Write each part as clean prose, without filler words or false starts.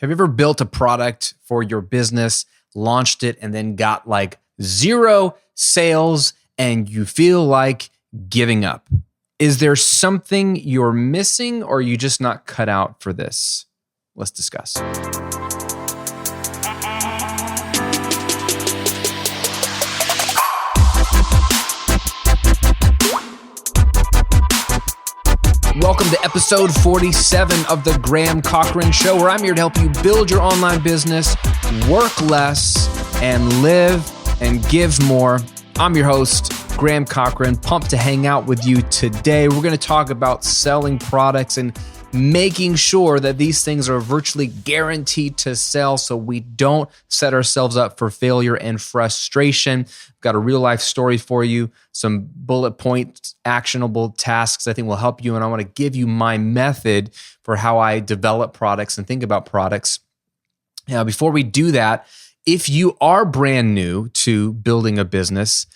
Have you ever built a product for your business, launched it, and then got like 0 sales and you feel like giving up? Is there something you're missing, or are you just not cut out for this? Let's discuss. Welcome to episode 47 of the Cochrane Show, where I'm here to help you build your online business, work less, and live and give more. I'm your host, Cochrane, pumped to hang out with you today. We're going to talk about selling products and making sure that these things are virtually guaranteed to sell so we don't set ourselves up for failure and frustration. I've got a real life story for you, some bullet point actionable tasks I think will help you, and I want to give you my method for how I develop products and think about products. Now, before we do that, if you are brand new to building a business,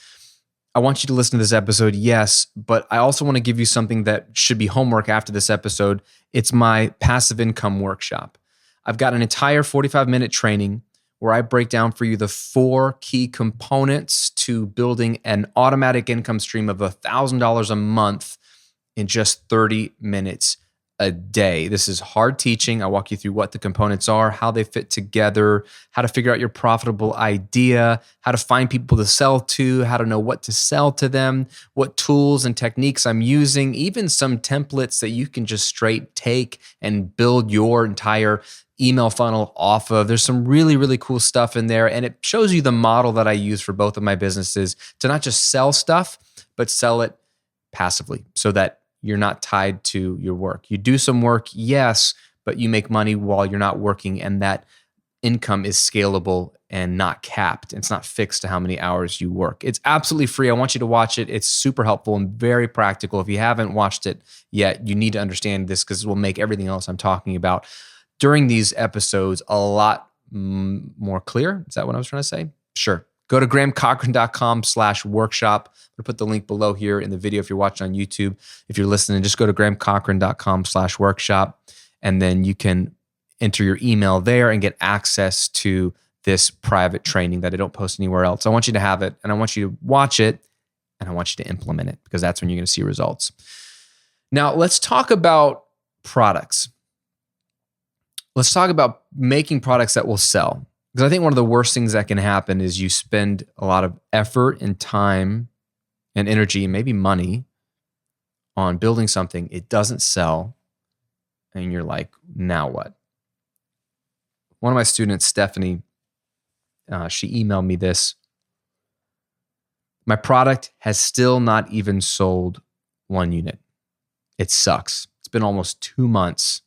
I want you to listen to this episode, yes, but I also want to give you something that should be homework after this episode. It's my passive income workshop. I've got an entire 45-minute training where I break down for you the 4 key components to building an automatic income stream of $1,000 a month in just 30 minutes a day. This is hard teaching. I walk you through what the components are, how they fit together, how to figure out your profitable idea, how to find people to sell to, how to know what to sell to them, what tools and techniques I'm using, even some templates that you can just straight take and build your entire email funnel off of. There's some really, really cool stuff in there, and it shows you the model that I use for both of my businesses to not just sell stuff, but sell it passively so that you're not tied to your work. You do some work, yes, but you make money while you're not working, and that income is scalable and not capped. It's not fixed to how many hours you work. It's absolutely free. I want you to watch it. It's super helpful and very practical. If you haven't watched it yet, you need to understand this because it will make everything else I'm talking about during these episodes a lot more clear. Is that what I was trying to say? Sure. Go to grahamcochrane.com/workshop. I'm going to put the link below here in the video if you're watching on YouTube. If you're listening, just go to grahamcochrane.com/workshop, and then you can enter your email there and get access to this private training that I don't post anywhere else. I want you to have it, and I want you to watch it, and I want you to implement it, because that's when you're going to see results. Now, let's talk about products. Let's talk about making products that will sell. Because I think one of the worst things that can happen is you spend a lot of effort and time and energy and maybe money on building something. It doesn't sell. And you're like, now what? One of my students, Stephanie, she emailed me this. My product has still not even sold 1 unit. It sucks. It's been almost 2 months.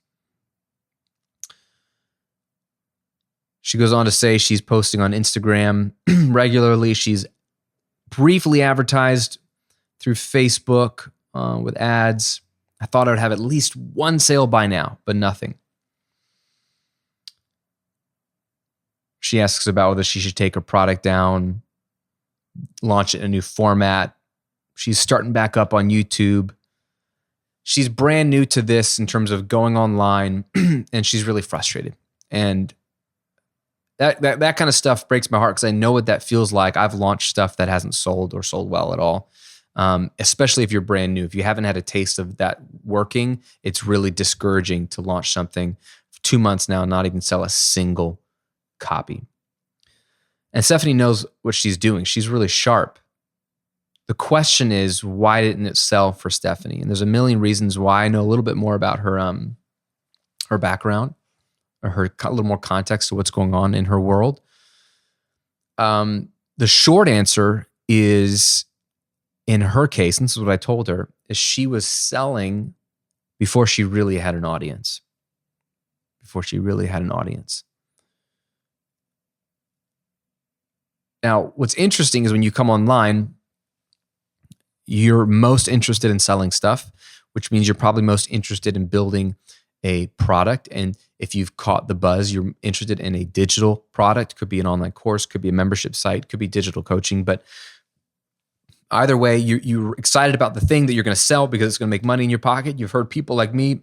She goes on to say she's posting on Instagram regularly. She's briefly advertised through Facebook with ads. I thought I would have at least 1 sale by now, but nothing. She asks about whether she should take her product down, launch it in a new format. She's starting back up on YouTube. She's brand new to this in terms of going online, and she's really frustrated. And That kind of stuff breaks my heart because I know what that feels like. I've launched stuff that hasn't sold or sold well at all, especially if you're brand new. If you haven't had a taste of that working, it's really discouraging to launch something for 2 months now and not even sell a single copy. And Stephanie knows what she's doing. She's really sharp. The question is, why didn't it sell for Stephanie? And there's a million reasons why. I know a little bit more about her background, or a little more context to what's going on in her world. The short answer is, in her case, and this is what I told her, is she was selling before she really had an audience. Now, what's interesting is when you come online, you're most interested in selling stuff, which means you're probably most interested in building a product. And if you've caught the buzz, you're interested in a digital product. Could be an online course, could be a membership site, could be digital coaching. But either way, you're excited about the thing that you're going to sell because it's going to make money in your pocket. You've heard people like me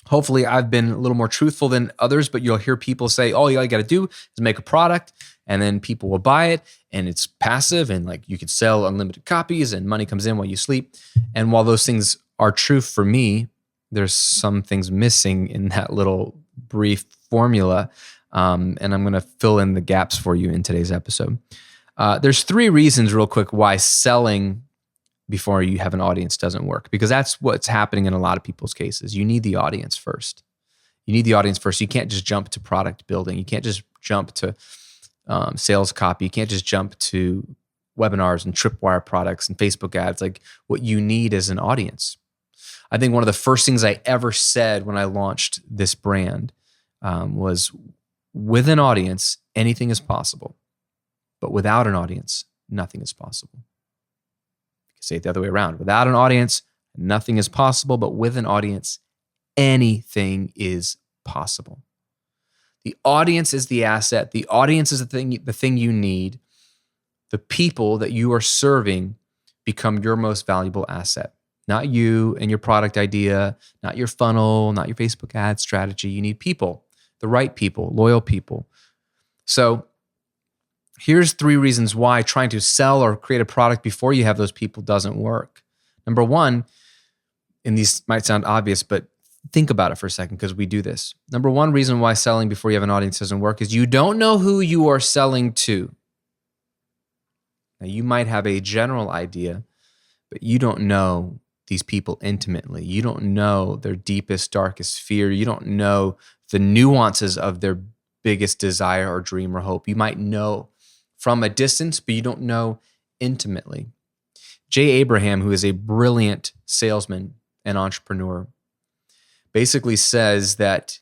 Hopefully I've been a little more truthful than others, but you'll hear people say, all you got to do is make a product and then people will buy it and it's passive and like you could sell unlimited copies and money comes in while you sleep. And while those things are true for me, there's some things missing in that little brief formula. And I'm going to fill in the gaps for you in today's episode. There's 3 reasons real quick why selling before you have an audience doesn't work, because that's what's happening in a lot of people's cases. You need the audience first. You can't just jump to product building. You can't just jump to sales copy. You can't just jump to webinars and tripwire products and Facebook ads. Like, what you need is an audience. I think one of the first things I ever said when I launched this brand was, with an audience, anything is possible. But without an audience, nothing is possible. Say it the other way around. Without an audience, nothing is possible, but with an audience, anything is possible. The audience is the asset. The audience is the thing you need. The people that you are serving become your most valuable asset. Not you and your product idea, not your funnel, not your Facebook ad strategy. You need people, the right people, loyal people. So here's 3 reasons why trying to sell or create a product before you have those people doesn't work. Number 1, and these might sound obvious, but think about it for a second because we do this. Number 1 reason why selling before you have an audience doesn't work is you don't know who you are selling to. Now, you might have a general idea, but you don't know these people intimately. You don't know their deepest, darkest fear. You don't know the nuances of their biggest desire or dream or hope. You might know from a distance, but you don't know intimately. Jay Abraham, who is a brilliant salesman and entrepreneur, basically says that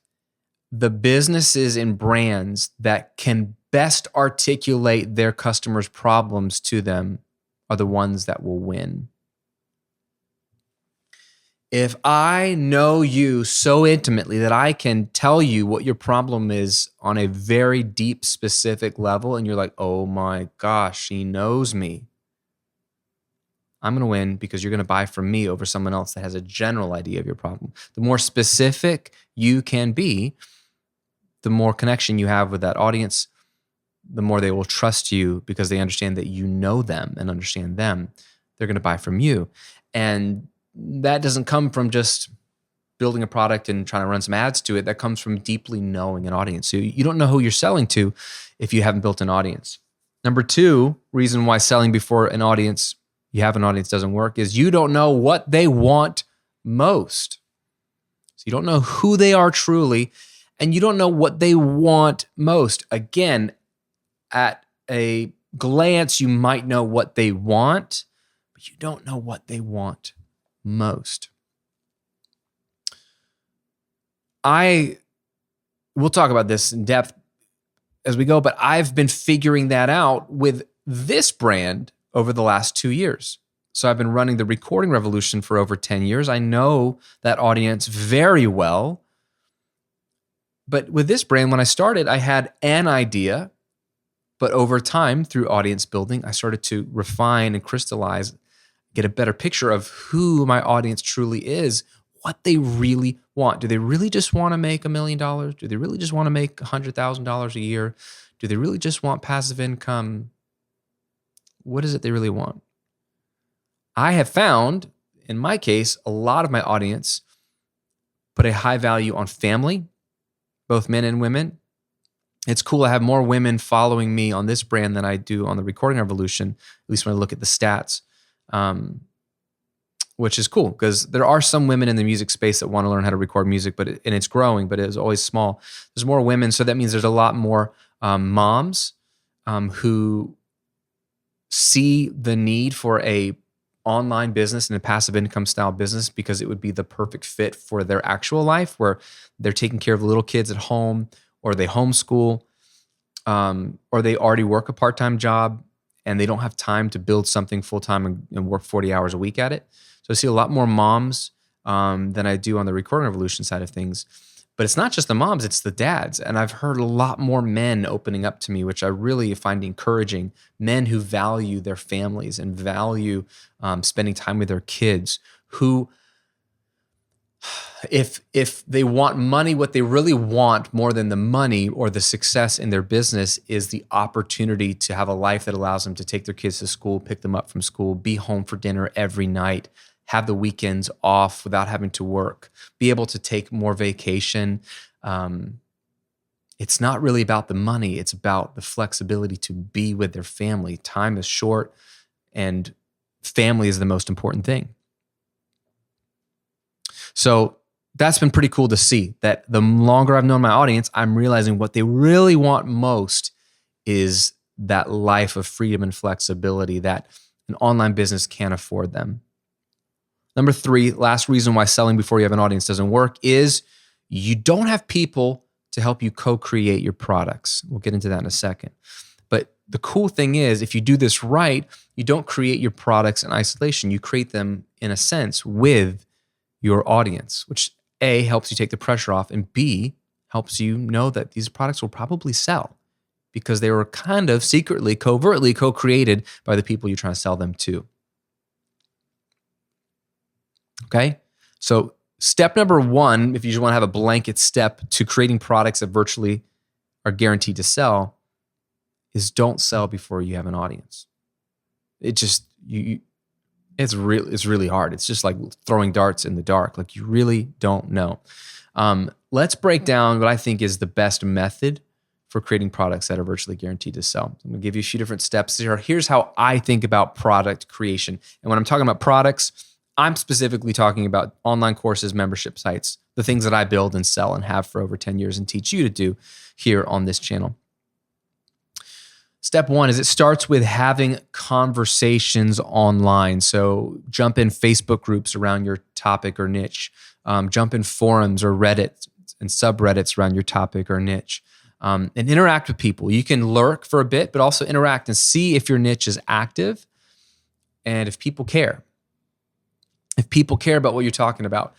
the businesses and brands that can best articulate their customers' problems to them are the ones that will win. If I know you so intimately that I can tell you what your problem is on a very deep, specific level, and you're like, oh my gosh, she knows me, I'm going to win because you're going to buy from me over someone else that has a general idea of your problem. The more specific you can be, the more connection you have with that audience, the more they will trust you because they understand that you know them and understand them. They're going to buy from you. And that doesn't come from just building a product and trying to run some ads to it. That comes from deeply knowing an audience. So you don't know who you're selling to if you haven't built an audience. Number 2 reason why selling before you have an audience doesn't work is you don't know what they want most. So you don't know who they are truly, and you don't know what they want most. Again, at a glance, you might know what they want, but you don't know what they want most. We'll talk about this in depth as we go, but I've been figuring that out with this brand over the last 2 years. So I've been running the Recording Revolution for over 10 years. I know that audience very well. But with this brand, when I started, I had an idea, but over time, through audience building, I started to refine and crystallize, get a better picture of who my audience truly is, what they really want. Do they really just want to make $1 million? Do they really just want to make $100,000 a year? Do they really just want passive income? What is it they really want? I have found, in my case, a lot of my audience put a high value on family, both men and women. It's cool. I have more women following me on this brand than I do on the Recording Revolution, at least when I look at the stats, which is cool because there are some women in the music space that want to learn how to record music, and it's growing, but it's always small. There's more women, so that means there's a lot more moms who see the need for a online business and a passive income style business because it would be the perfect fit for their actual life, where they're taking care of little kids at home, or they homeschool, or they already work a part-time job and they don't have time to build something full-time and work 40 hours a week at it. So I see a lot more moms than I do on the Recording Revolution side of things. But it's not just the moms, it's the dads. And I've heard a lot more men opening up to me, which I really find encouraging. Men who value their families and value spending time with their kids, who If they want money, what they really want more than the money or the success in their business is the opportunity to have a life that allows them to take their kids to school, pick them up from school, be home for dinner every night, have the weekends off without having to work, be able to take more vacation. It's not really about the money. It's about the flexibility to be with their family. Time is short, and family is the most important thing. So that's been pretty cool to see, that the longer I've known my audience, I'm realizing what they really want most is that life of freedom and flexibility that an online business can't afford them. Number 3, last reason why selling before you have an audience doesn't work is you don't have people to help you co-create your products. We'll get into that in a second. But the cool thing is, if you do this right, you don't create your products in isolation. You create them, in a sense, with your audience, which A, helps you take the pressure off, and B, helps you know that these products will probably sell because they were kind of secretly, covertly co-created by the people you're trying to sell them to. Okay? So step number 1, if you just want to have a blanket step to creating products that virtually are guaranteed to sell, is don't sell before you have an audience. It just, it's really hard. It's just like throwing darts in the dark. Like, you really don't know. Let's break down what I think is the best method for creating products that are virtually guaranteed to sell. I'm going to give you a few different steps here. Here's how I think about product creation. And when I'm talking about products, I'm specifically talking about online courses, membership sites, the things that I build and sell and have for over 10 years and teach you to do here on this channel. Step 1 is it starts with having conversations online. So jump in Facebook groups around your topic or niche. Jump in forums or Reddit and subreddits around your topic or niche. And interact with people. You can lurk for a bit, but also interact and see if your niche is active and if people care. If people care about what you're talking about.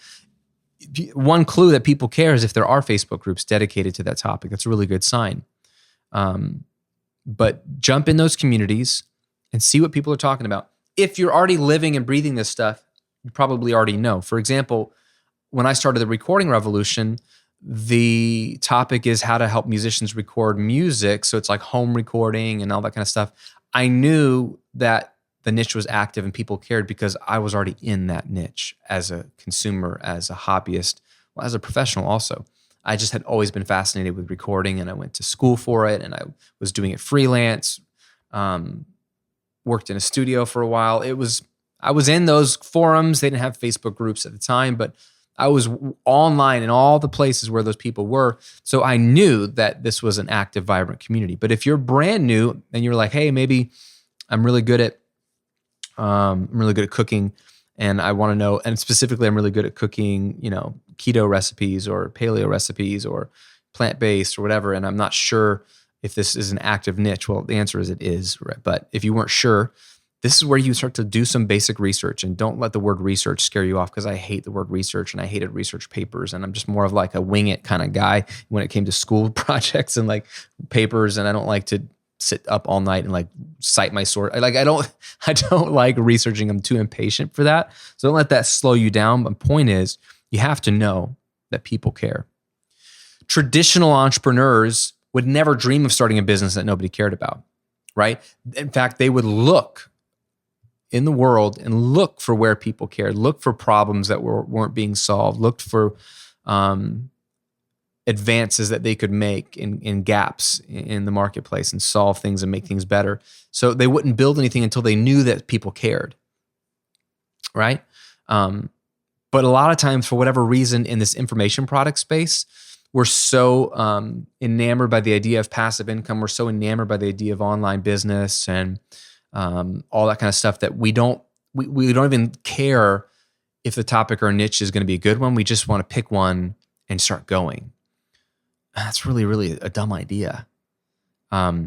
One clue that people care is if there are Facebook groups dedicated to that topic. That's a really good sign. But jump in those communities and see what people are talking about. If you're already living and breathing this stuff, you probably already know. For example, when I started the recording revolution, the topic is how to help musicians record music. So it's like home recording and all that kind of stuff. I knew that the niche was active and people cared because I was already in that niche as a consumer, as a hobbyist, well, as a professional also. I just had always been fascinated with recording, and I went to school for it, and I was doing it freelance, worked in a studio for a while. I was in those forums. They didn't have Facebook groups at the time, but I was online in all the places where those people were. So I knew that this was an active, vibrant community. But if you're brand new and you're like, hey, maybe I'm really good at cooking, and I want to know, and specifically I'm really good at cooking, keto recipes or paleo recipes or plant-based or whatever, and I'm not sure if this is an active niche. Well, the answer is it is, right? But if you weren't sure, this is where you start to do some basic research, and don't let the word research scare you off, because I hate the word research and I hated research papers, and I'm just more of like a wing it kind of guy when it came to school projects and like papers, and I don't like to sit up all night and like cite my source. I don't like researching. I'm too impatient for that. So don't let that slow you down. But the point is, you have to know that people care. Traditional entrepreneurs would never dream of starting a business that nobody cared about, right? In fact, they would look in the world and look for where people cared, look for problems that weren't being solved, looked for advances that they could make in gaps in the marketplace and solve things and make things better. So they wouldn't build anything until they knew that people cared, right? But a lot of times, for whatever reason, in this information product space, we're so enamored by the idea of passive income. We're so enamored by the idea of online business and all that kind of stuff that we don't even care if the topic or niche is going to be a good one. We just want to pick one and start going. That's really, really a dumb idea. I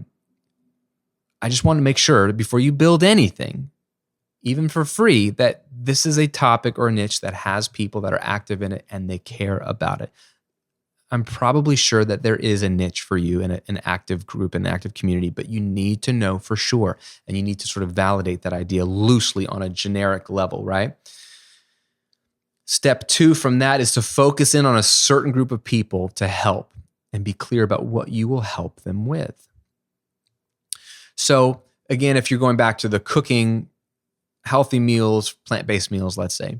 just want to make sure that before you build anything, even for free, that this is a topic or a niche that has people that are active in it and they care about it. I'm probably sure that there is a niche for you in an active group, an active community, but you need to know for sure. And you need to sort of validate that idea loosely on a generic level, right? Step 2 from that is to focus in on a certain group of people to help and be clear about what you will help them with. So again, if you're going back to the cooking healthy meals, plant-based meals, let's say,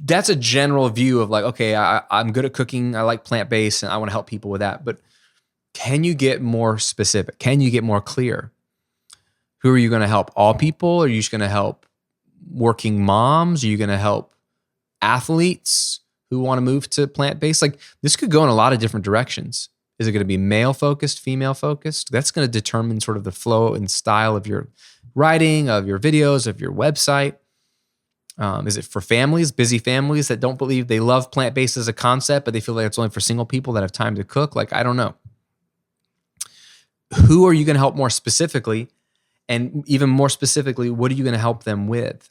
that's a general view of like, okay, I'm good at cooking. I like plant-based and I want to help people with that. But can you get more specific? Can you get more clear? Who are you going to help? All people? Are you just going to help working moms? Are you going to help athletes who want to move to plant-based? Like this could go in a lot of different directions. Is it going to be male-focused, female-focused? That's going to determine sort of the flow and style of your writing, of your videos, of your website. Is it for families, busy families that don't believe they love plant-based as a concept, but they feel like it's only for single people that have time to cook? Like, I don't know. Who are you going to help more specifically? And even more specifically, what are you going to help them with?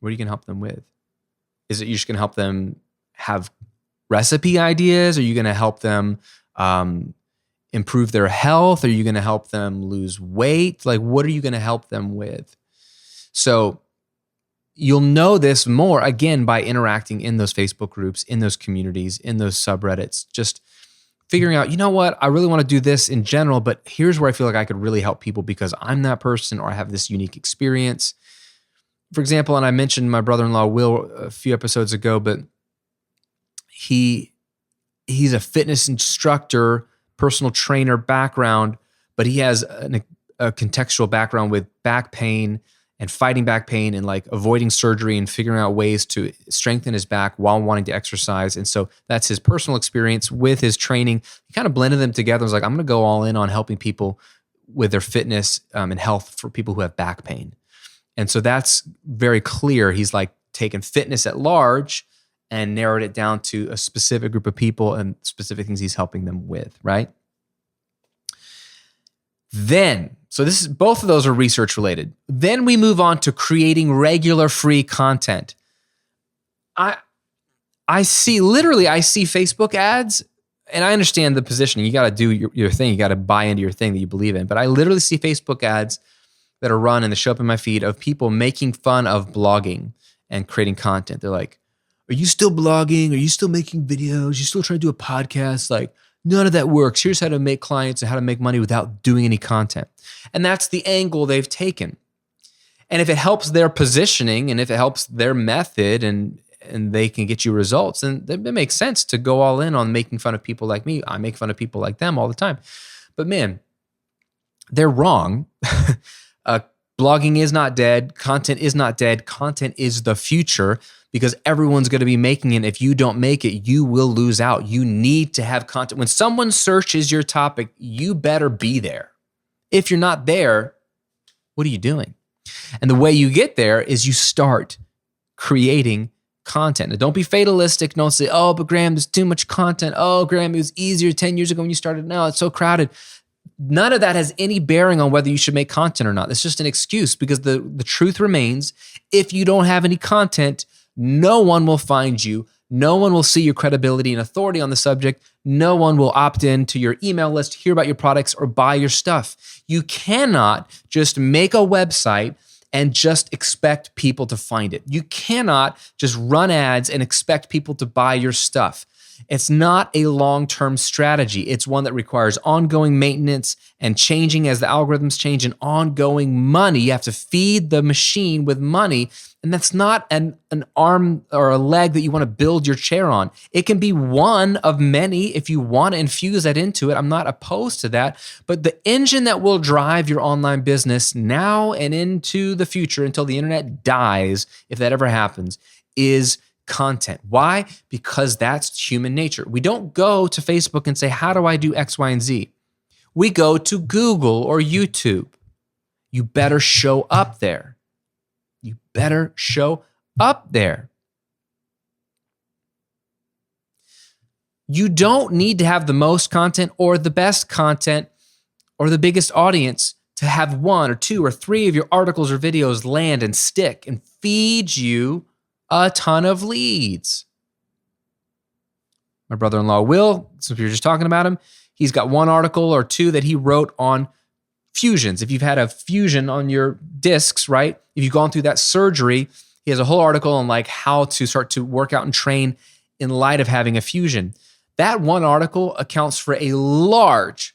What are you going to help them with? Is it you're just going to help them have recipe ideas? Are you going to help them improve their health? Are you going to help them lose weight? Like, what are you going to help them with? So you'll know this more, again, by interacting in those Facebook groups, in those communities, in those subreddits, just figuring out, you know what, I really want to do this in general, but here's where I feel like I could really help people because I'm that person or I have this unique experience. For example, and I mentioned my brother-in-law, Will, a few episodes ago, but he's a fitness instructor, personal trainer background, but he has a contextual background with back pain and fighting back pain and like avoiding surgery and figuring out ways to strengthen his back while wanting to exercise. And so that's his personal experience with his training. He kind of blended them together. I was like, I'm going to go all in on helping people with their fitness and health for people who have back pain. And so that's very clear. He's like taken fitness at large and narrowed it down to a specific group of people and specific things he's helping them with, right? Then, so this is both of those are research related. Then we move on to creating regular free content. I see Facebook ads, and I understand the positioning. You got to do your thing. You got to buy into your thing that you believe in. But I literally see Facebook ads that are run and they show up in my feed of people making fun of blogging and creating content. They're like, are you still blogging? Are you still making videos? Are you still trying to do a podcast? Like, none of that works. Here's how to make clients and how to make money without doing any content. And that's the angle they've taken. And if it helps their positioning and if it helps their method and they can get you results, then it makes sense to go all in on making fun of people like me. I make fun of people like them all the time. But man, they're wrong. Blogging is not dead. Content is not dead. Content is the future because everyone's going to be making it. If you don't make it, you will lose out. You need to have content. When someone searches your topic, you better be there. If you're not there, what are you doing? And the way you get there is you start creating content. Now, don't be fatalistic. Don't say, oh, but Graham, there's too much content. Oh, Graham, it was easier 10 years ago when you started. Now it's so crowded. None of that has any bearing on whether you should make content or not. It's just an excuse because the truth remains, if you don't have any content, no one will find you. No one will see your credibility and authority on the subject. No one will opt in to your email list, hear about your products, or buy your stuff. You cannot just make a website and just expect people to find it. You cannot just run ads and expect people to buy your stuff. It's not a long-term strategy. It's one that requires ongoing maintenance and changing as the algorithms change and ongoing money. You have to feed the machine with money, and that's not an arm or a leg that you want to build your chair on. It can be one of many if you want to infuse that into it. I'm not opposed to that, but the engine that will drive your online business now and into the future until the internet dies, if that ever happens, is content. Why? Because that's human nature. We don't go to Facebook and say, how do I do X, Y, and Z? We go to Google or YouTube. You better show up there. You better show up there. You don't need to have the most content or the best content or the biggest audience to have one or two or three of your articles or videos land and stick and feed you a ton of leads. My brother-in-law, Will, since we were just talking about him, he's got one article or two that he wrote on fusions. If you've had a fusion on your discs, right? If you've gone through that surgery, He has a whole article on like how to start to work out and train in light of having a fusion. That one article accounts for a large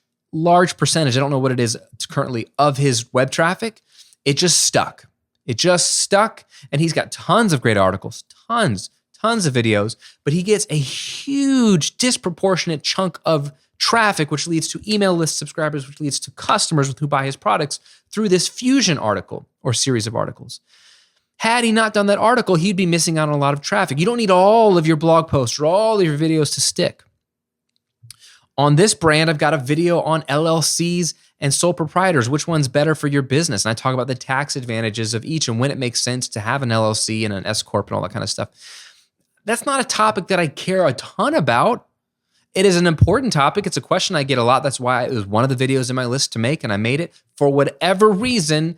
percentage, I don't know what it is currently, of his web traffic. It just stuck. And he's got tons of great articles, tons of videos, but he gets a huge disproportionate chunk of traffic, which leads to email list subscribers, which leads to customers who buy his products through this fusion article or series of articles. Had he not done that article, he'd be missing out on a lot of traffic. You don't need all of your blog posts or all of your videos to stick. On this brand, I've got a video on LLCs and sole proprietors. Which one's better for your business? And I talk about the tax advantages of each and when it makes sense to have an LLC and an S Corp and all that kind of stuff. That's not a topic that I care a ton about. It is an important topic. It's a question I get a lot. That's why it was one of the videos in my list to make, and I made it. For whatever reason,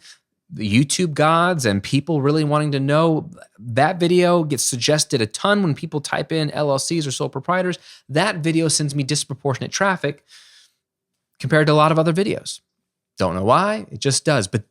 the YouTube gods and people really wanting to know, that video gets suggested a ton when people type in LLCs or sole proprietors. That video sends me disproportionate traffic compared to a lot of other videos. Don't know why, it just does. But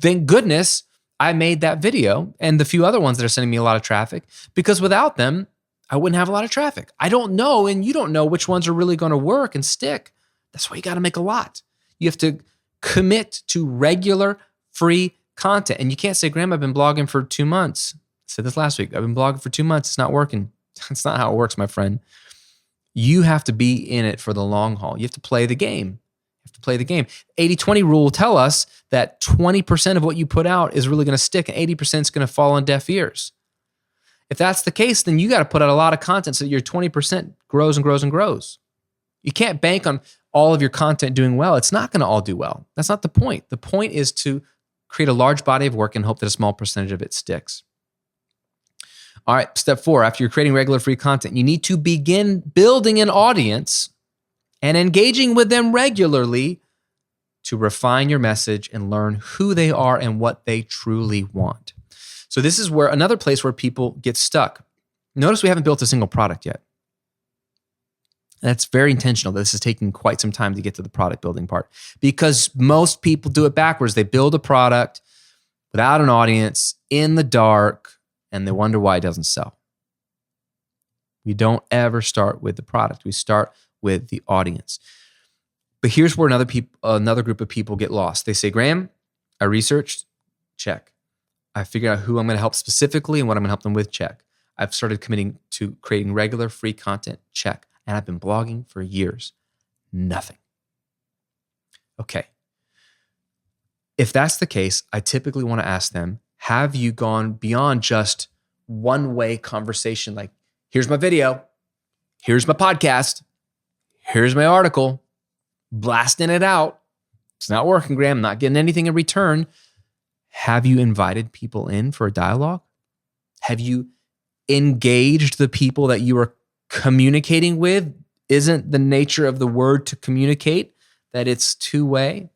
thank goodness I made that video and the few other ones that are sending me a lot of traffic, because without them, I wouldn't have a lot of traffic. I don't know, and you don't know which ones are really going to work and stick. That's why you got to make a lot. You have to commit to regular, free content. And you can't say, Graham, I've been blogging for 2 months. I said this last week. I've been blogging for 2 months. It's not working. That's not how it works, my friend. You have to be in it for the long haul. You have to play the game. 80-20 rule will tell us that 20% of what you put out is really going to stick and 80% is going to fall on deaf ears. If that's the case, then you got to put out a lot of content so that your 20% grows and grows and grows. You can't bank on all of your content doing well. It's not going to all do well. That's not the point. The point is to create a large body of work and hope that a small percentage of it sticks. All right, step 4, after you're creating regular free content, you need to begin building an audience and engaging with them regularly to refine your message and learn who they are and what they truly want. So this is where another place where people get stuck. Notice we haven't built a single product yet. That's very intentional. This is taking quite some time to get to the product building part, because most people do it backwards. They build a product without an audience in the dark, and they wonder why it doesn't sell. We don't ever start with the product. We start with the audience. But here's where another group of people get lost. They say, Graham, I researched, check. I figured out who I'm going to help specifically and what I'm going to help them with, check. I've started committing to creating regular free content, check. And I've been blogging for years. Nothing. Okay. If that's the case, I typically want to ask them, have you gone beyond just one-way conversation? Like, here's my video, here's my podcast, here's my article, blasting it out. It's not working, Graham. I'm not getting anything in return. Have you invited people in for a dialogue? Have you engaged the people that you are communicating with? Isn't the nature of the word to communicate that it's two-way?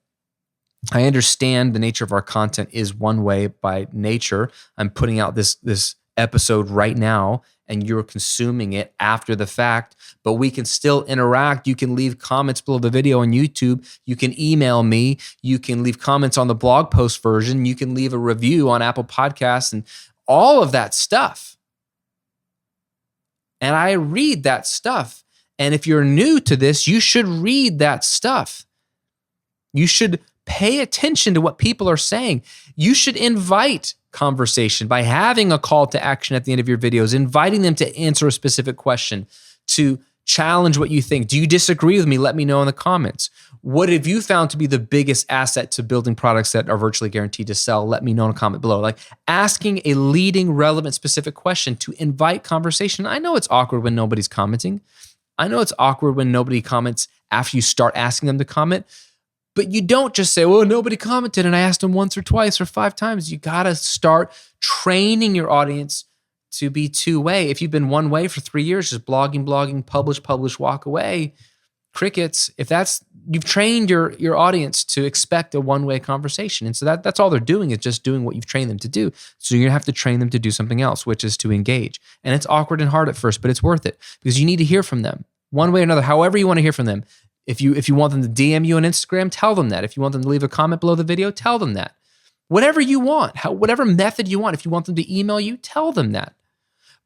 I understand the nature of our content is one way by nature. I'm putting out this episode right now and you're consuming it after the fact, but we can still interact. You can leave comments below the video on YouTube. You can email me. You can leave comments on the blog post version. You can leave a review on Apple Podcasts and all of that stuff. And I read that stuff. And if you're new to this, you should read that stuff. You should pay attention to what people are saying. You should invite conversation by having a call to action at the end of your videos, inviting them to answer a specific question, to challenge what you think. Do you disagree with me? Let me know in the comments. What have you found to be the biggest asset to building products that are virtually guaranteed to sell? Let me know in a comment below. Like asking a leading, relevant, specific question to invite conversation. I know it's awkward when nobody's commenting. I know it's awkward when nobody comments after you start asking them to comment. But you don't just say, well, nobody commented and I asked them once or twice or 5 times. You got to start training your audience to be two-way. If you've been one way for 3 years, just blogging, publish, walk away, crickets. If that's, you've trained your audience to expect a one-way conversation. And so that's all they're doing is just doing what you've trained them to do. So you're gonna have to train them to do something else, which is to engage. And it's awkward and hard at first, but it's worth it because you need to hear from them one way or another, however you want to hear from them. If you want them to DM you on Instagram, tell them that. If you want them to leave a comment below the video, tell them that. Whatever you want, whatever method you want. If you want them to email you, tell them that.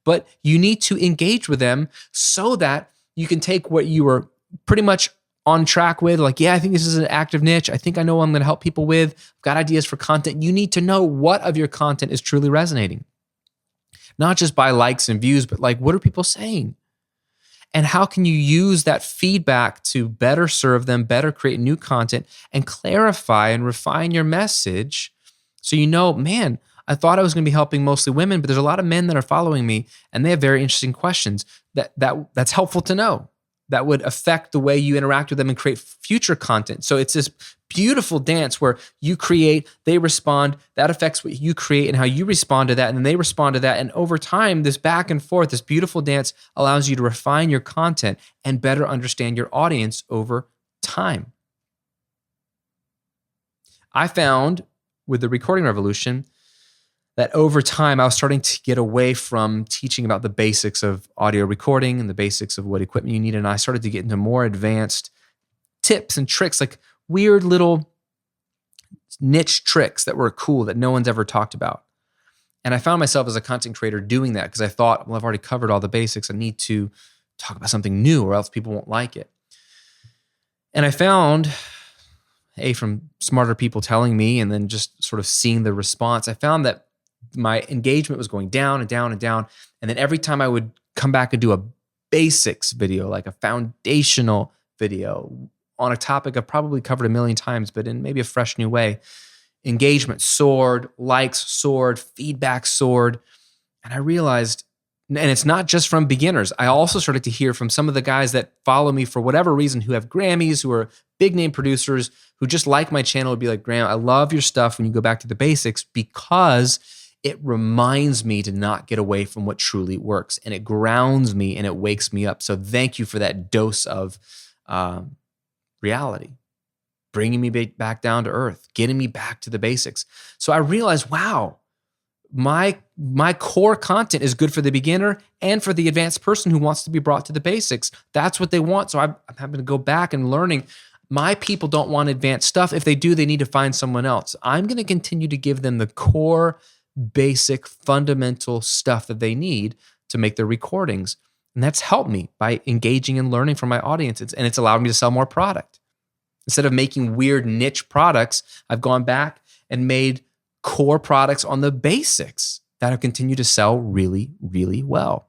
But you need to engage with them so that you can take what you were pretty much on track with, like, yeah, I think this is an active niche. I think I know what I'm going to help people with. I've got ideas for content. You need to know what of your content is truly resonating. Not just by likes and views, but like, what are people saying? And how can you use that feedback to better serve them, better create new content, and clarify and refine your message so you know, man, I thought I was going to be helping mostly women, but there's a lot of men that are following me and they have very interesting questions that's helpful to know. That would affect the way you interact with them and create future content. So it's this beautiful dance where you create, they respond, that affects what you create and how you respond to that, and then they respond to that. And over time, this back and forth, this beautiful dance allows you to refine your content and better understand your audience over time. I found with the recording revolution that over time, I was starting to get away from teaching about the basics of audio recording and the basics of what equipment you need. And I started to get into more advanced tips and tricks, like weird little niche tricks that were cool that no one's ever talked about. And I found myself as a content creator doing that because I thought, well, I've already covered all the basics. I need to talk about something new or else people won't like it. And I found, from smarter people telling me and then just sort of seeing the response, I found that my engagement was going down and down and down. And then every time I would come back and do a basics video, like a foundational video on a topic I've probably covered a million times, but in maybe a fresh new way, engagement soared, likes soared, feedback soared. And I realized, and it's not just from beginners. I also started to hear from some of the guys that follow me for whatever reason, who have Grammys, who are big name producers, who just like my channel, would be like, Graham, I love your stuff when you go back to the basics because it reminds me to not get away from what truly works, and it grounds me and it wakes me up. So thank you for that dose of reality, bringing me back down to earth, getting me back to the basics. So I realized, wow, my core content is good for the beginner and for the advanced person who wants to be brought to the basics. That's what they want. So I'm having to go back and learning. My people don't want advanced stuff. If they do, they need to find someone else. I'm going to continue to give them the core, basic, fundamental stuff that they need to make their recordings. And that's helped me by engaging and learning from my audiences. And it's allowed me to sell more product. Instead of making weird niche products, I've gone back and made core products on the basics that have continued to sell really, really well.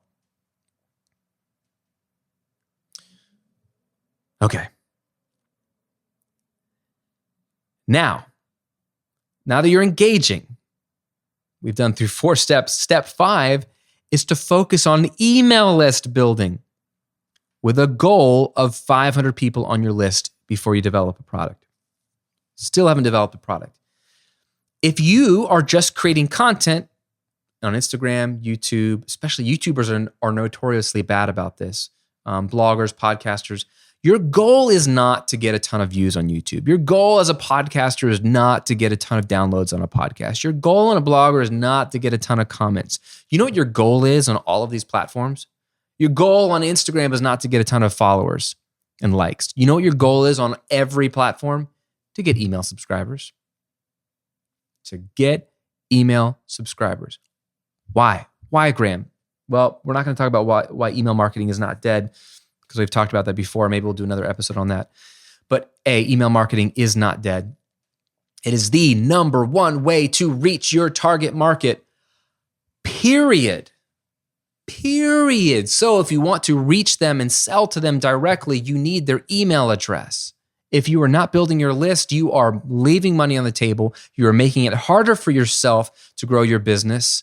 Okay. Now that you're engaging, we've done through 4 steps. Step 5 is to focus on email list building with a goal of 500 people on your list before you develop a product. Still haven't developed a product. If you are just creating content on Instagram, YouTube, especially YouTubers are notoriously bad about this, bloggers, podcasters, your goal is not to get a ton of views on YouTube. Your goal as a podcaster is not to get a ton of downloads on a podcast. Your goal on a blogger is not to get a ton of comments. You know what your goal is on all of these platforms? Your goal on Instagram is not to get a ton of followers and likes. You know what your goal is on every platform? To get email subscribers. To get email subscribers. Why? Why, Graham? Well, we're not going to talk about why email marketing is not dead, because we've talked about that before. Maybe we'll do another episode on that. But email marketing is not dead. It is the number one way to reach your target market, period. So if you want to reach them and sell to them directly, you need their email address. If you are not building your list, you are leaving money on the table. You are making it harder for yourself to grow your business.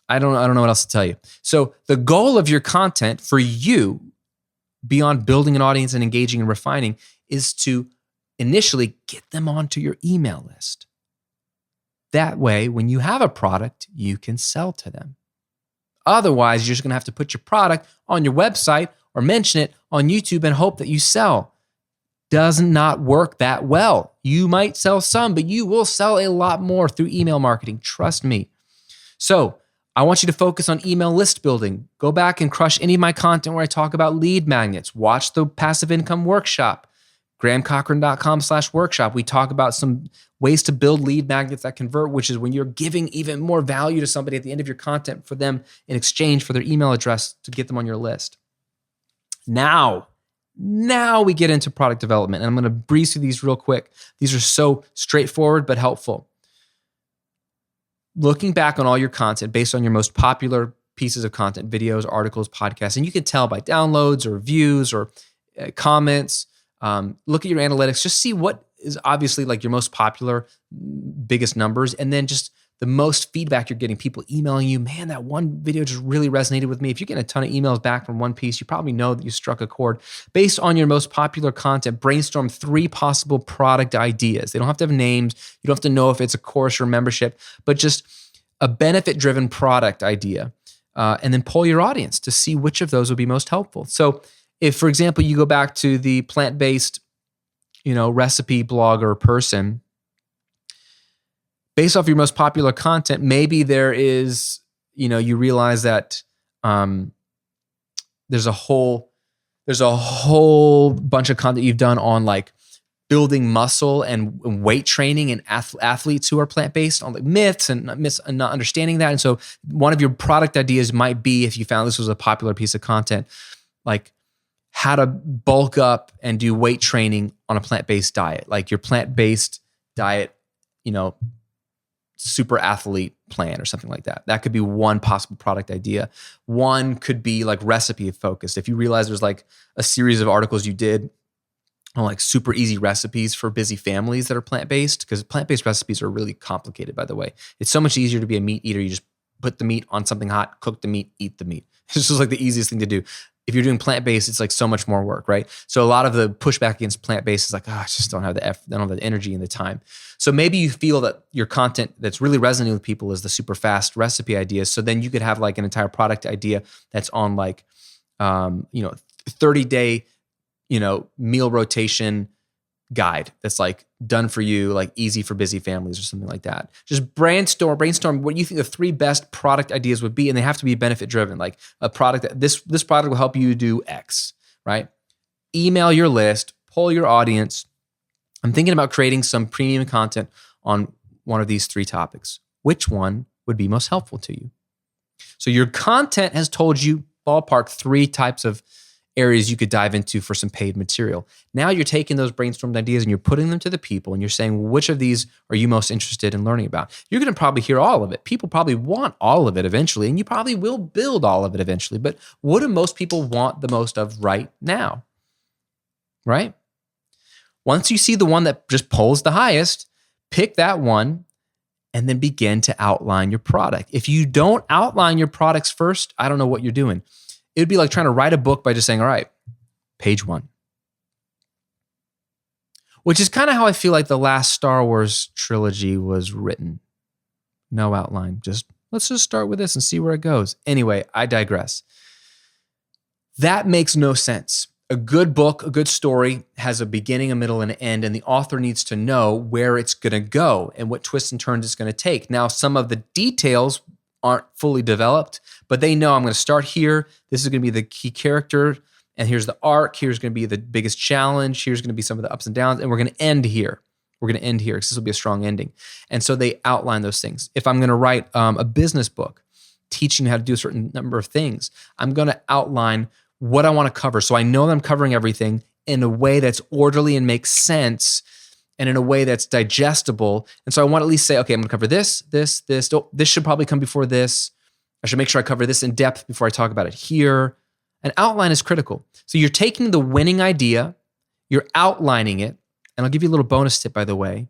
I don't know what else to tell you. So the goal of your content for you, beyond building an audience and engaging and refining, is to initially get them onto your email list. That way, when you have a product, you can sell to them. Otherwise, you're just going to have to put your product on your website or mention it on YouTube and hope that you sell. Does not work that well. You might sell some, but you will sell a lot more through email marketing. Trust me. So I want you to focus on email list building. Go back and crush any of my content where I talk about lead magnets. Watch the passive income workshop. GrahamCochrane.com/workshop. We talk about some ways to build lead magnets that convert, which is when you're giving even more value to somebody at the end of your content for them in exchange for their email address to get them on your list. Now we get into product development, and I'm going to breeze through these real quick. These are so straightforward but helpful. Looking back on all your content based on your most popular pieces of content, videos, articles, podcasts, and you can tell by downloads or views or comments. Look at your analytics, just see what is obviously like your most popular, biggest numbers, and then just the most feedback you're getting, people emailing you, man, that one video just really resonated with me. If you're getting a ton of emails back from one piece, you probably know that you struck a chord. Based on your most popular content, brainstorm 3 possible product ideas. They don't have to have names. You don't have to know if it's a course or membership, but just a benefit-driven product idea. And then poll your audience to see which of those would be most helpful. So if, for example, you go back to the plant-based, recipe blogger person, based off your most popular content, maybe there is, you realize that there's a whole bunch of content you've done on like building muscle and weight training and athletes who are plant-based, on like myths and not understanding that. And so one of your product ideas might be, if you found this was a popular piece of content, like how to bulk up and do weight training on a plant-based diet, like your plant-based diet, super athlete plan or something like that. That could be one possible product idea. One could be like recipe focused. If you realize there's like a series of articles you did on like super easy recipes for busy families that are plant-based, because plant-based recipes are really complicated, by the way. It's so much easier to be a meat eater. You just put the meat on something hot, cook the meat, eat the meat. It's just like the easiest thing to do. If you're doing plant-based, it's like so much more work, right? So a lot of the pushback against plant-based is like, I just don't have the effort, I don't have the energy and the time. So maybe you feel that your content that's really resonating with people is the super fast recipe ideas. So then you could have like an entire product idea that's on like, 30-day, meal rotation guide that's like done for you, like easy for busy families or something like that. Just brainstorm what you think the 3 best product ideas would be, and they have to be benefit driven. Like a product that this product will help you do X, right? Email your list, poll your audience. I'm thinking about creating some premium content on one of these 3 topics. Which one would be most helpful to you? So your content has told you ballpark 3 types of areas you could dive into for some paid material. Now you're taking those brainstormed ideas and you're putting them to the people, and you're saying, which of these are you most interested in learning about? You're going to probably hear all of it. People probably want all of it eventually, and you probably will build all of it eventually. But what do most people want the most of right now? Right? Once you see the one that just polls the highest, pick that one and then begin to outline your product. If you don't outline your products first, I don't know what you're doing. It would be like trying to write a book by just saying, all right, page 1. Which is kind of how I feel like the last Star Wars trilogy was written. No outline. Let's just start with this and see where it goes. Anyway, I digress. That makes no sense. A good book, a good story has a beginning, a middle, and an end, and the author needs to know where it's going to go and what twists and turns it's going to take. Now, some of the details aren't fully developed, but they know I'm going to start here. This is going to be the key character, and here's the arc. Here's going to be the biggest challenge. Here's going to be some of the ups and downs, and we're going to end here. We're going to end here because this will be a strong ending. And so they outline those things. If I'm going to write a business book teaching you how to do a certain number of things, I'm going to outline what I want to cover. So I know that I'm covering everything in a way that's orderly and makes sense, and in a way that's digestible. And so I want to at least say, okay, I'm going to cover this. Oh, this should probably come before this. I should make sure I cover this in depth before I talk about it here. An outline is critical. So you're taking the winning idea, you're outlining it, and I'll give you a little bonus tip, by the way.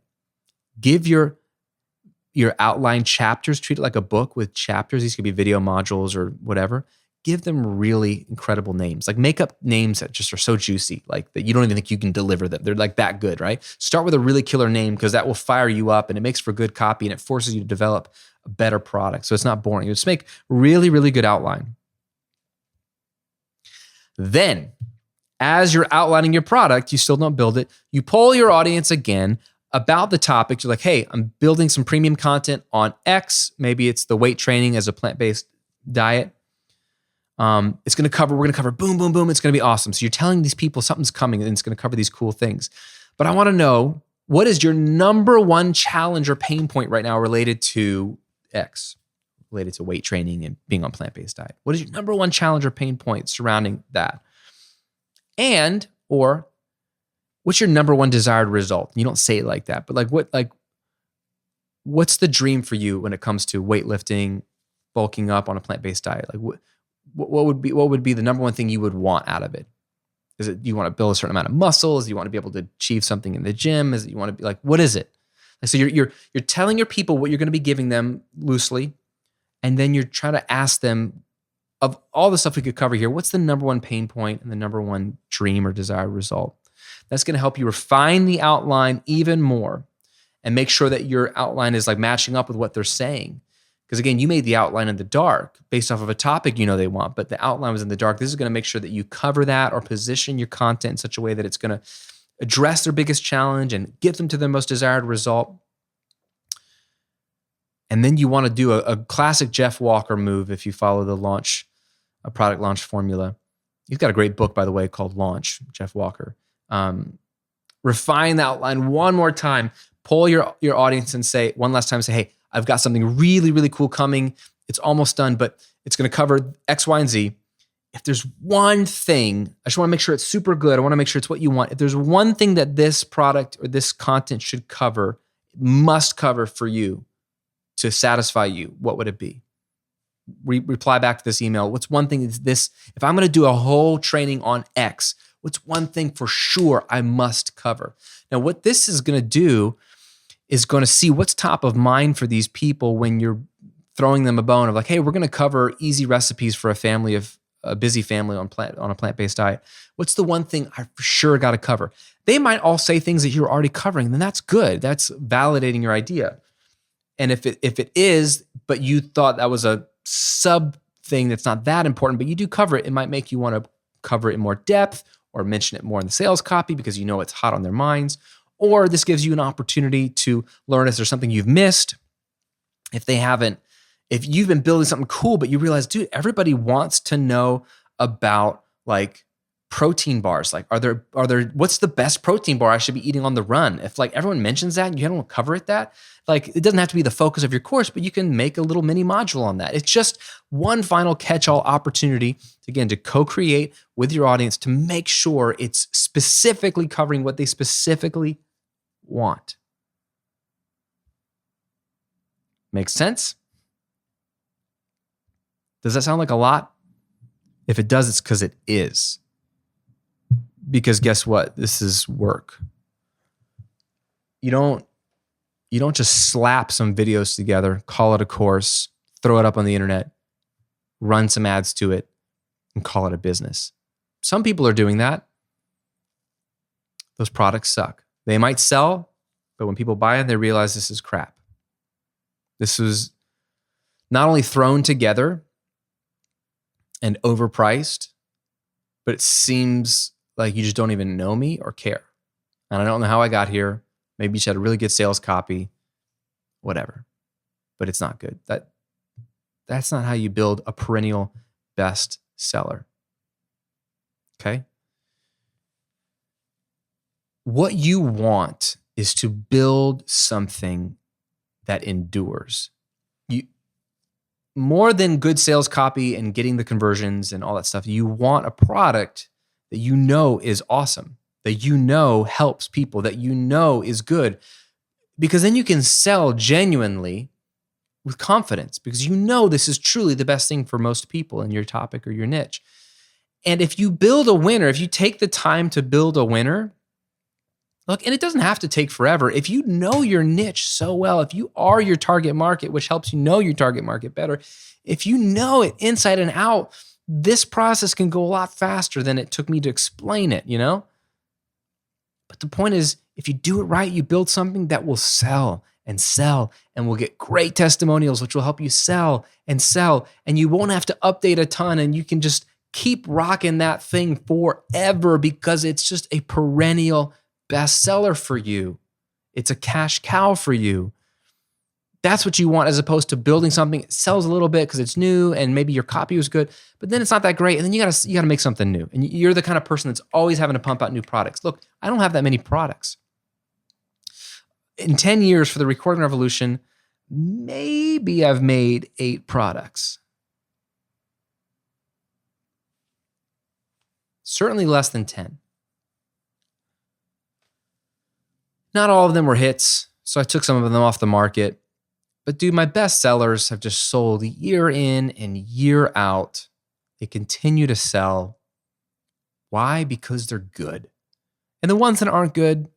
Give your outline chapters, treat it like a book with chapters. These could be video modules or whatever. Give them really incredible names. Like make up names that just are so juicy, like that you don't even think you can deliver them. They're like that good, right? Start with a really killer name because that will fire you up and it makes for good copy and it forces you to develop a better product. So it's not boring. You just make really, really good outline. Then, as you're outlining your product, you still don't build it. You poll your audience again about the topic. You're like, hey, I'm building some premium content on X. Maybe it's the weight training as a plant-based diet. We're going to cover boom, boom, boom. It's going to be awesome. So you're telling these people something's coming and it's going to cover these cool things. But I want to know, what is your number one challenge or pain point right now related to X, related to weight training and being on plant-based diet? What is your number one challenge or pain point surrounding that? And, or what's your number one desired result? You don't say it like that, but what's the dream for you when it comes to weightlifting, bulking up on a plant-based diet? Like what would be the number one thing you would want out of it? Is it you want to build a certain amount of muscle? Is it you want to be able to achieve something in the gym? Is it you want to be like, what is it? Like, so you're telling your people what you're going to be giving them loosely, and then you're trying to ask them, of all the stuff we could cover here, what's the number one pain point and the number one dream or desired result? That's going to help you refine the outline even more and make sure that your outline is like matching up with what they're saying. Because again, you made the outline in the dark based off of a topic they want, but the outline was in the dark. This is going to make sure that you cover that or position your content in such a way that it's going to address their biggest challenge and get them to their most desired result. And then you want to do a classic Jeff Walker move if you follow a product launch formula. He's got a great book, by the way, called Launch, Jeff Walker. Refine the outline one more time. Poll your audience and say, one last time, say, hey, I've got something really, really cool coming. It's almost done, but it's going to cover X, Y, and Z. If there's one thing, I just want to make sure it's super good. I want to make sure it's what you want. If there's one thing that this product or this content should cover, must cover for you to satisfy you, what would it be? Reply back to this email. What's one thing is this? If I'm going to do a whole training on X, what's one thing for sure I must cover? Now, what this is going to do is going to see what's top of mind for these people when you're throwing them a bone of like, hey, we're going to cover easy recipes for a busy family on a plant-based diet. What's the one thing I for sure got to cover? They might all say things that you're already covering, then that's good. That's validating your idea. And if it is, but you thought that was a sub thing that's not that important, but you do cover it, it might make you want to cover it in more depth or mention it more in the sales copy because you know it's hot on their minds. Or this gives you an opportunity to learn if there's something you've missed. If you've been building something cool, but you realize, dude, everybody wants to know about like protein bars. Like, what's the best protein bar I should be eating on the run? If like everyone mentions that and you don't cover that, like it doesn't have to be the focus of your course, but you can make a little mini module on that. It's just one final catch-all opportunity to co-create with your audience to make sure it's specifically covering what they specifically want. Makes sense? Does that sound like a lot? If it does, it's because it is. Because guess what? This is work. You don't just slap some videos together, call it a course, throw it up on the internet, run some ads to it, and call it a business. Some people are doing that. Those products suck. They might sell, but when people buy it, they realize this is crap. This was not only thrown together and overpriced, but it seems like you just don't even know me or care. And I don't know how I got here. Maybe you just had a really good sales copy, whatever. But it's not good. That's not how you build a perennial best seller. Okay? What you want is to build something that endures. More than good sales copy and getting the conversions and all that stuff, you want a product that you know is awesome, that you know helps people, that you know is good, because then you can sell genuinely with confidence because you know this is truly the best thing for most people in your topic or your niche. And if you build a winner, if you take the time to build a winner, look, and it doesn't have to take forever. If you know your niche so well, if you are your target market, which helps you know your target market better, if you know it inside and out, this process can go a lot faster than it took me to explain it, you know? But the point is, if you do it right, you build something that will sell and will get great testimonials, which will help you sell, and you won't have to update a ton, and you can just keep rocking that thing forever because it's just a perennial bestseller for you. It's a cash cow for you. That's what you want, as opposed to building something that sells a little bit because it's new and maybe your copy was good, but then it's not that great. And then you gotta make something new. And you're the kind of person that's always having to pump out new products. Look, I don't have that many products. In 10 years for the Recording Revolution, maybe I've made 8 products. Certainly less than 10. Not all of them were hits, so I took some of them off the market. But dude, my best sellers have just sold year in and year out. They continue to sell. Why? Because they're good. And the ones that aren't good,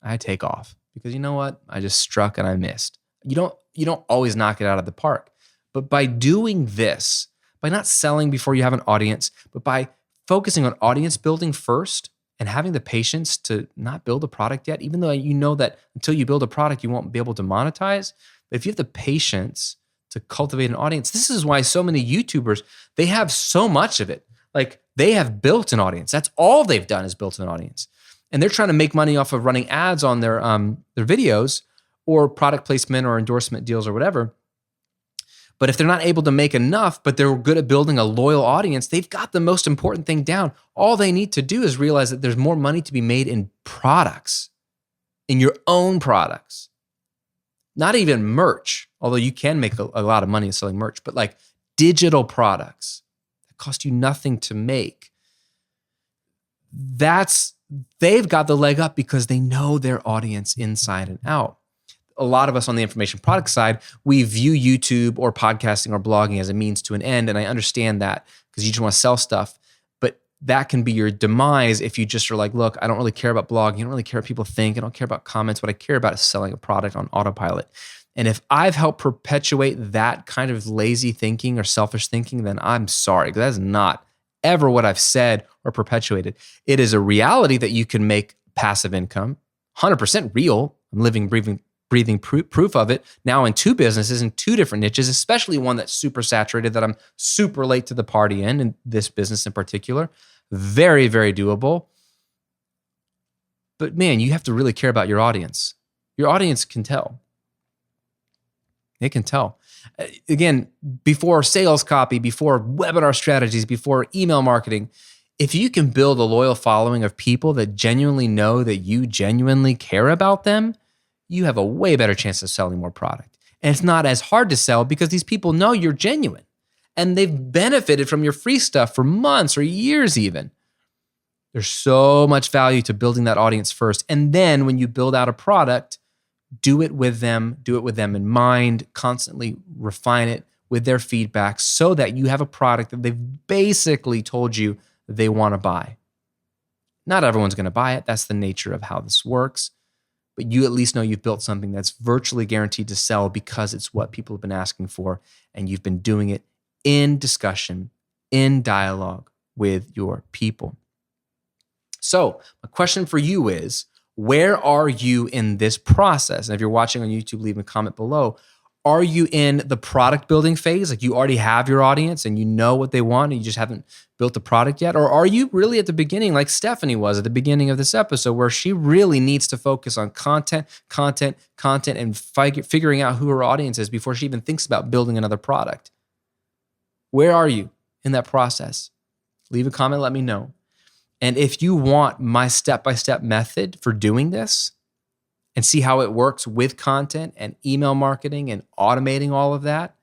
I take off. Because you know what? I just struck and I missed. You don't always knock it out of the park. But by doing this, by not selling before you have an audience, but by focusing on audience building first and having the patience to not build a product yet, even though you know that until you build a product, you won't be able to monetize. But if you have the patience to cultivate an audience, this is why so many YouTubers, they have so much of it. Like they have built an audience. That's all they've done is built an audience. And they're trying to make money off of running ads on their videos or product placement or endorsement deals or whatever. But if they're not able to make enough, but they're good at building a loyal audience, they've got the most important thing down. All they need to do is realize that there's more money to be made in products, in your own products. Not even merch, although you can make a lot of money selling merch, but like digital products that cost you nothing to make. They've got the leg up because they know their audience inside and out. A lot of us on the information product side, we view YouTube or podcasting or blogging as a means to an end. And I understand that because you just want to sell stuff. But that can be your demise if you just are like, look, I don't really care about blogging. I don't really care what people think. I don't care about comments. What I care about is selling a product on autopilot. And if I've helped perpetuate that kind of lazy thinking or selfish thinking, then I'm sorry, because that's not ever what I've said or perpetuated. It is a reality that you can make passive income, 100% real. I'm living, breathing proof of it now in 2 businesses in 2 different niches, especially one that's super saturated that I'm super late to the party in this business in particular. Very, very doable. But man, you have to really care about your audience. Your audience can tell. They can tell. Again, before sales copy, before webinar strategies, before email marketing, if you can build a loyal following of people that genuinely know that you genuinely care about them, you have a way better chance of selling more product. And it's not as hard to sell because these people know you're genuine and they've benefited from your free stuff for months or years even. There's so much value to building that audience first. And then when you build out a product, do it with them in mind, constantly refine it with their feedback so that you have a product that they've basically told you they want to buy. Not everyone's going to buy it. That's the nature of how this works. But you at least know you've built something that's virtually guaranteed to sell because it's what people have been asking for, and you've been doing it in discussion, in dialogue with your people. So my question for you is, where are you in this process? And if you're watching on YouTube, leave a comment below. Are you in the product building phase? Like you already have your audience and you know what they want and you just haven't built the product yet? Or are you really at the beginning like Stephanie was at the beginning of this episode where she really needs to focus on content, and figuring out who her audience is before she even thinks about building another product? Where are you in that process? Leave a comment, let me know. And if you want my step-by-step method for doing this and see how it works with content and email marketing and automating all of that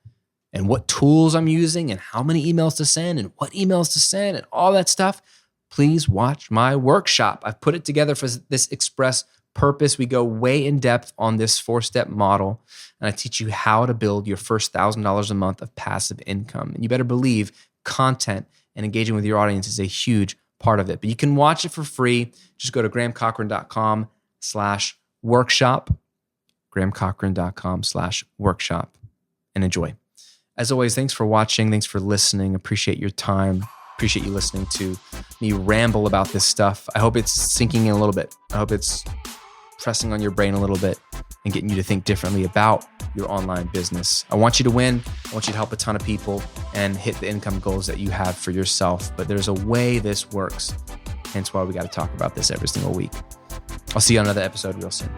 and what tools I'm using and how many emails to send and what emails to send and all that stuff, please watch my workshop. I've put it together for this express purpose. We go way in depth on this 4-step model and I teach you how to build your first $1,000 a month of passive income. And you better believe content and engaging with your audience is a huge part of it. But you can watch it for free. Just go to grahamcochrane.com/workshop, grahamcochrane.com/workshop, and enjoy. As always, thanks for watching. Thanks for listening. Appreciate your time. Appreciate you listening to me ramble about this stuff. I hope it's sinking in a little bit. I hope it's pressing on your brain a little bit and getting you to think differently about your online business. I want you to win. I want you to help a ton of people and hit the income goals that you have for yourself. But there's a way this works. Hence why we got to talk about this every single week. I'll see you on another episode real soon.